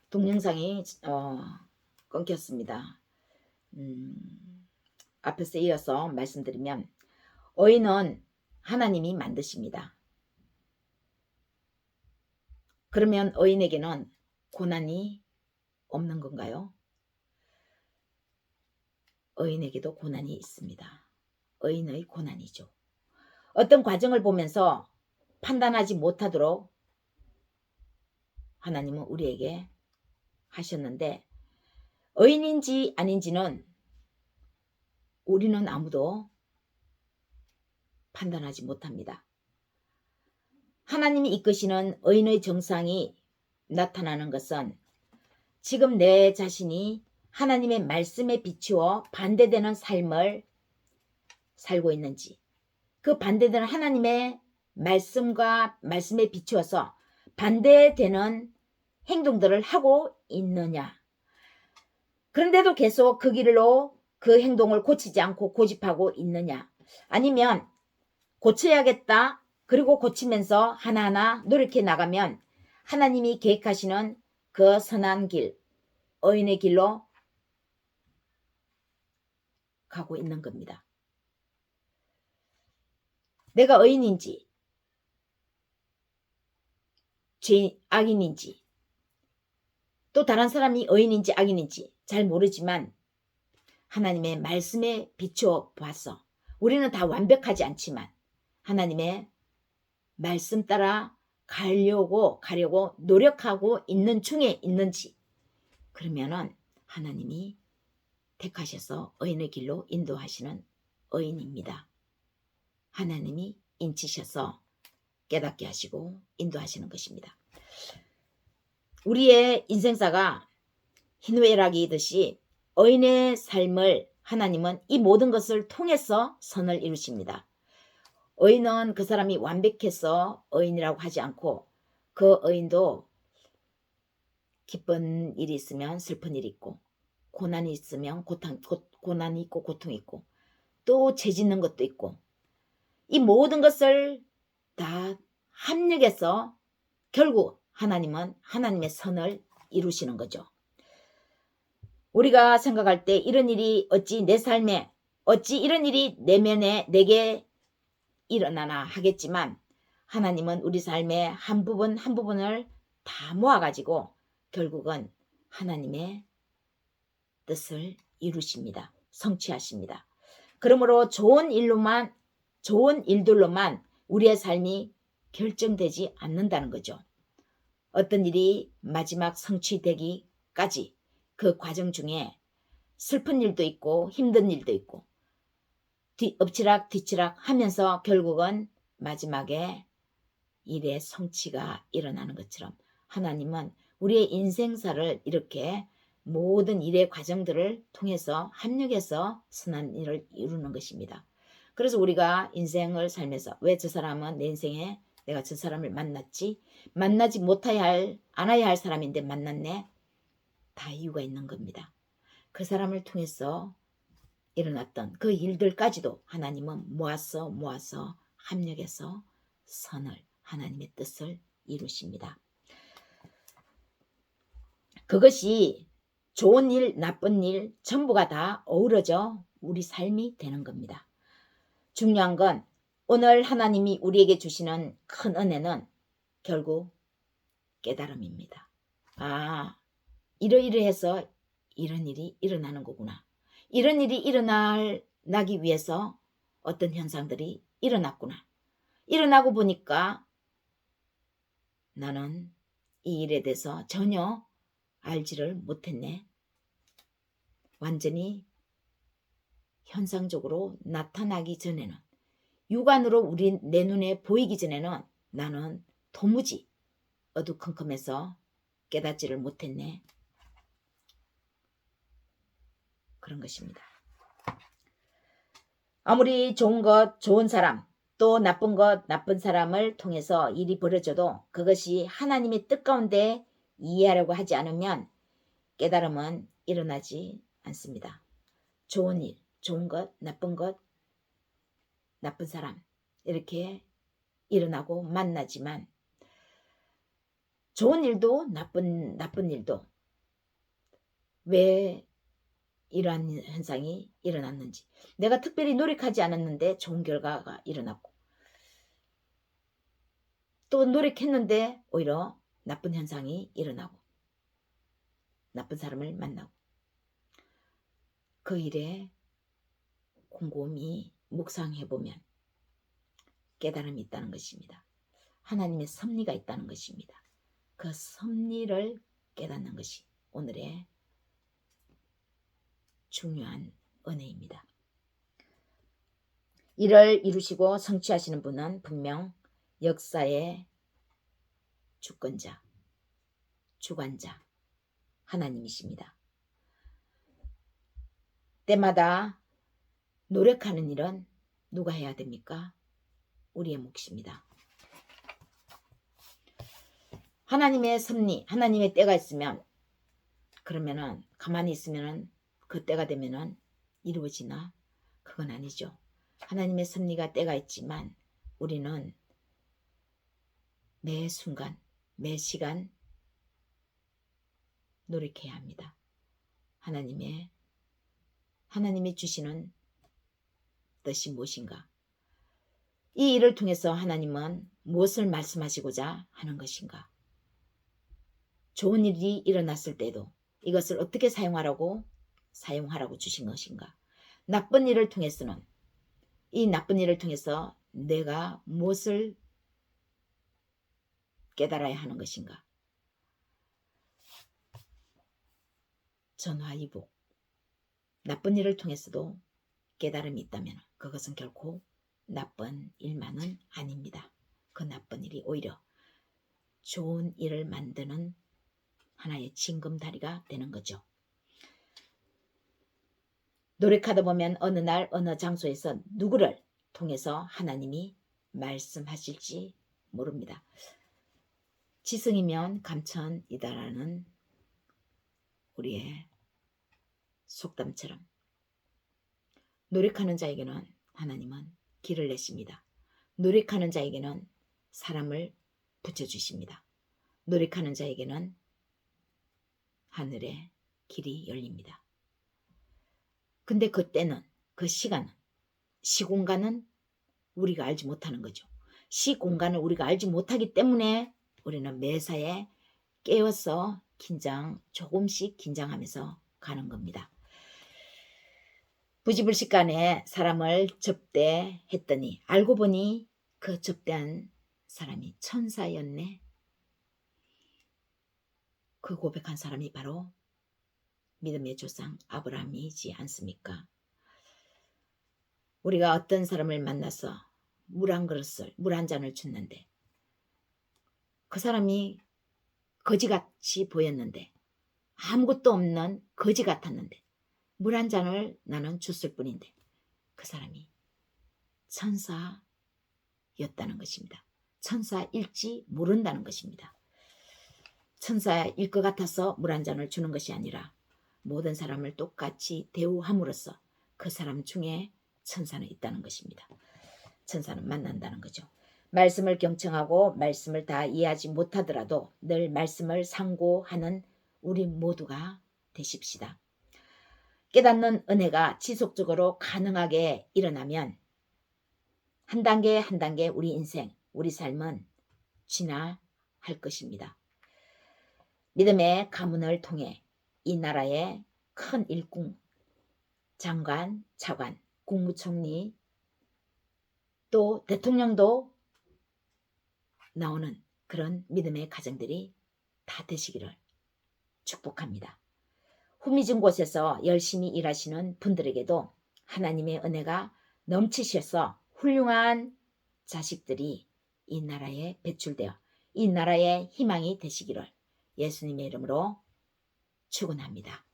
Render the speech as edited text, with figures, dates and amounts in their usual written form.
동영상이 끊겼습니다. 앞에서 이어서 말씀드리면 의인은 하나님이 만드십니다. 그러면 의인에게는 고난이 없는 건가요? 의인에게도 고난이 있습니다. 의인의 고난이죠. 어떤 과정을 보면서 판단하지 못하도록 하나님은 우리에게 하셨는데, 의인인지 아닌지는 우리는 아무도 판단하지 못합니다. 하나님이 이끄시는 의인의 정상이 나타나는 것은 지금 내 자신이 하나님의 말씀에 비추어 반대되는 삶을 살고 있는지, 그 반대되는 하나님의 말씀과 말씀에 비추어서 반대되는 행동들을 하고 있느냐, 그런데도 계속 그 길로 그 행동을 고치지 않고 고집하고 있느냐, 아니면 고쳐야겠다, 그리고 고치면서 하나하나 노력해 나가면 하나님이 계획하시는 그 선한 길, 의인의 길로 가고 있는 겁니다. 내가 의인인지 악인인지, 또 다른 사람이 의인인지 악인인지 잘 모르지만 하나님의 말씀에 비추어 봐서 우리는 다 완벽하지 않지만 하나님의 말씀 따라 가려고 노력하고 있는 중에 있는지, 그러면은 하나님이 택하셔서 의인의 길로 인도하시는 의인입니다. 하나님이 인치셔서 깨닫게 하시고 인도하시는 것입니다. 우리의 인생사가 희노애락이듯이 의인의 삶을 하나님은 이 모든 것을 통해서 선을 이루십니다. 의인은 그 사람이 완벽해서 의인이라고 하지 않고, 그 의인도 기쁜 일이 있으면 슬픈 일이 있고, 고난이 있으면 고난이 있고 고통이 있고, 또 죄 짓는 것도 있고, 이 모든 것을 다 합력해서 결국 하나님은 하나님의 선을 이루시는 거죠. 우리가 생각할 때 이런 일이 어찌 내 삶에, 어찌 이런 일이 내게 일어나나 하겠지만, 하나님은 우리 삶의 한 부분 한 부분을 다 모아가지고 결국은 하나님의 뜻을 이루십니다. 성취하십니다. 그러므로 좋은 일들로만 우리의 삶이 결정되지 않는다는 거죠. 어떤 일이 마지막 성취되기까지 그 과정 중에 슬픈 일도 있고 힘든 일도 있고 엎치락 뒤치락 하면서 결국은 마지막에 일의 성취가 일어나는 것처럼 하나님은 우리의 인생사를 이렇게 모든 일의 과정들을 통해서 합력해서 선한 일을 이루는 것입니다. 그래서 우리가 인생을 살면서 왜 저 사람은 내 인생에 내가 저 사람을 만났지? 만나지 않아야 할 사람인데 만났네? 다 이유가 있는 겁니다. 그 사람을 통해서 일어났던 그 일들까지도 하나님은 모아서 합력해서 선을, 하나님의 뜻을 이루십니다. 그것이 좋은 일, 나쁜 일 전부가 다 어우러져 우리 삶이 되는 겁니다. 중요한 건 오늘 하나님이 우리에게 주시는 큰 은혜는 결국 깨달음입니다. 아, 이러이러해서 이런 일이 일어나는 거구나. 이런 일이 일어나기 위해서 어떤 현상들이 일어났구나. 일어나고 보니까 나는 이 일에 대해서 전혀 알지를 못했네. 완전히 현상적으로 나타나기 전에는, 육안으로 내 눈에 보이기 전에는 나는 도무지 어두컴컴해서 깨닫지를 못했네. 그런 것입니다. 아무리 좋은 것, 좋은 사람, 또 나쁜 것, 나쁜 사람을 통해서 일이 벌어져도 그것이 하나님의 뜻 가운데 이해하려고 하지 않으면 깨달음은 일어나지 않습니다. 좋은 일, 좋은 것, 나쁜 사람 이렇게 일어나고 만나지만 좋은 일도 나쁜 일도 왜 이러한 현상이 일어났는지, 내가 특별히 노력하지 않았는데 좋은 결과가 일어났고, 또 노력했는데 오히려 나쁜 현상이 일어나고 나쁜 사람을 만나고, 그 일에 곰곰이 묵상해보면 깨달음이 있다는 것입니다. 하나님의 섭리가 있다는 것입니다. 그 섭리를 깨닫는 것이 오늘의 중요한 은혜입니다. 이를 이루시고 성취하시는 분은 분명 역사의 주권자, 주관자 하나님이십니다. 때마다 노력하는 일은 누가 해야 됩니까? 우리의 몫입니다. 하나님의 섭리, 하나님의 때가 있으면, 그러면은 가만히 있으면은 그 때가 되면은 이루어지나? 그건 아니죠. 하나님의 섭리가 때가 있지만 우리는 매 순간, 매 시간 노력해야 합니다. 하나님이 주시는 뜻이 무엇인가? 이 일을 통해서 하나님은 무엇을 말씀하시고자 하는 것인가? 좋은 일이 일어났을 때도 이것을 어떻게 사용하라고 주신 것인가? 나쁜 일을 통해서는 이 나쁜 일을 통해서 내가 무엇을 깨달아야 하는 것인가? 전화위복. 나쁜 일을 통해서도 깨달음이 있다면 그것은 결코 나쁜 일만은 아닙니다. 그 나쁜 일이 오히려 좋은 일을 만드는 하나의 징검다리가 되는 거죠. 노력하다 보면 어느 날 어느 장소에서 누구를 통해서 하나님이 말씀하실지 모릅니다. 지승이면 감천이다라는 우리의 속담처럼 노력하는 자에게는 하나님은 길을 내십니다. 노력하는 자에게는 사람을 붙여주십니다. 노력하는 자에게는 하늘의 길이 열립니다. 근데 그때는, 그 시간은, 시공간은 우리가 알지 못하는 거죠. 시공간을 우리가 알지 못하기 때문에 우리는 매사에 깨어서 조금씩 긴장하면서 가는 겁니다. 부지불식간에 사람을 접대했더니 알고 보니 그 접대한 사람이 천사였네. 그 고백한 사람이 바로 믿음의 조상 아브라함이지 않습니까? 우리가 어떤 사람을 만나서 물 한 잔을 줬는데 그 사람이 거지같이 보였는데, 아무것도 없는 거지 같았는데 물 한 잔을 나는 줬을 뿐인데 그 사람이 천사였다는 것입니다. 천사일지 모른다는 것입니다. 천사일 것 같아서 물 한 잔을 주는 것이 아니라 모든 사람을 똑같이 대우함으로써 그 사람 중에 천사는 있다는 것입니다. 천사는 만난다는 거죠. 말씀을 경청하고 말씀을 다 이해하지 못하더라도 늘 말씀을 상고하는 우리 모두가 되십시다. 깨닫는 은혜가 지속적으로 가능하게 일어나면 한 단계 한 단계 우리 인생, 우리 삶은 진화할 것입니다. 믿음의 가문을 통해 이 나라의 큰 일꾼, 장관, 차관, 국무총리, 또 대통령도 나오는 그런 믿음의 가정들이 다 되시기를 축복합니다. 후미진 곳에서 열심히 일하시는 분들에게도 하나님의 은혜가 넘치셔서 훌륭한 자식들이 이 나라에 배출되어 이 나라의 희망이 되시기를 예수님의 이름으로 축원합니다.